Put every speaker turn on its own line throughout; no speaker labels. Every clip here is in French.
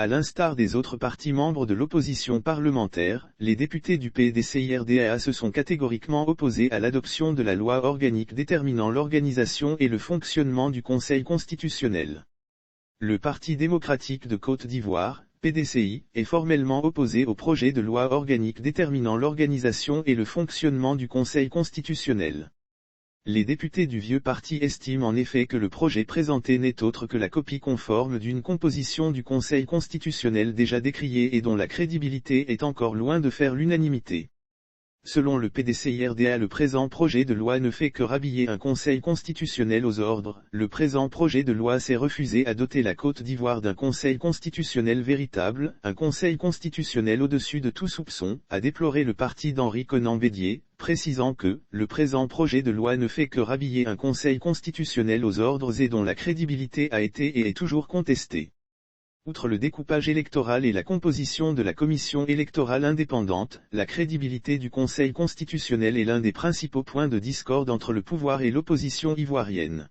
À l'instar des autres partis membres de l'opposition parlementaire, les députés du PDCIRDA se sont catégoriquement opposés à l'adoption de la loi organique déterminant l'organisation et le fonctionnement du Conseil constitutionnel. Le Parti démocratique de Côte d'Ivoire, PDCI, est formellement opposé au projet de loi organique déterminant l'organisation et le fonctionnement du Conseil constitutionnel. Les députés du vieux parti estiment en effet que le projet présenté n'est autre que la copie conforme d'une composition du Conseil constitutionnel déjà décriée et dont la crédibilité est encore loin de faire l'unanimité. Selon le PDCIRDA, le présent projet de loi ne fait que rhabiller un Conseil constitutionnel aux ordres. Le présent projet de loi s'est refusé à doter la Côte d'Ivoire d'un Conseil constitutionnel véritable, un Conseil constitutionnel au-dessus de tout soupçon, a déploré le parti d'Henri Konan Bédié, précisant que le présent projet de loi ne fait que rhabiller un Conseil constitutionnel aux ordres et dont la crédibilité a été et est toujours contestée. Outre le découpage électoral et la composition de la commission électorale indépendante, la crédibilité du Conseil constitutionnel est l'un des principaux points de discorde entre le pouvoir et l'opposition ivoirienne.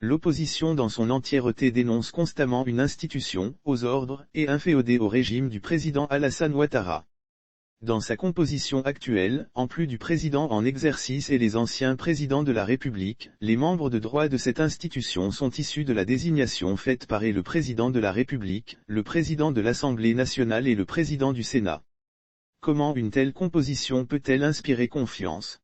L'opposition dans son entièreté dénonce constamment une institution, aux ordres, et inféodée au régime du président Alassane Ouattara. Dans sa composition actuelle, en plus du président en exercice et les anciens présidents de la République, les membres de droit de cette institution sont issus de la désignation faite par le président de la République, le président de l'Assemblée nationale et le président du Sénat. Comment une telle composition peut-elle inspirer confiance ?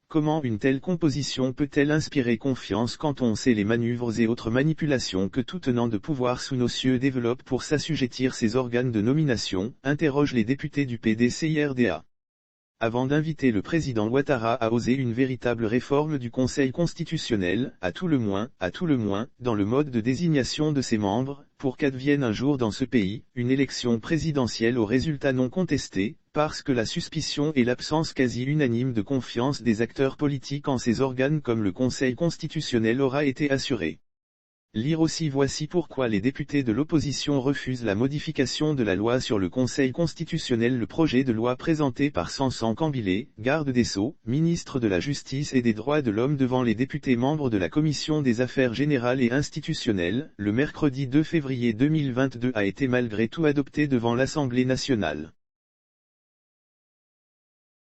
Comment une telle composition peut-elle inspirer confiance quand on sait les manœuvres et autres manipulations que tout tenant de pouvoir sous nos cieux développe pour s'assujettir ces organes de nomination, interrogent les députés du PDCIRDA. Avant d'inviter le président Ouattara à oser une véritable réforme du Conseil constitutionnel, à tout le moins, dans le mode de désignation de ses membres, pour qu'advienne un jour dans ce pays, une élection présidentielle aux résultats non contestés, parce que la suspicion et l'absence quasi unanime de confiance des acteurs politiques en ces organes comme le Conseil constitutionnel aura été assurée. Lire aussi. Voici pourquoi les députés de l'opposition refusent la modification de la loi sur le Conseil constitutionnel. Le projet de loi présenté par Sansan Cambilé, garde des Sceaux, ministre de la Justice et des Droits de l'Homme devant les députés membres de la Commission des Affaires générales et institutionnelles, le mercredi 2 février 2022 a été malgré tout adopté devant l'Assemblée nationale.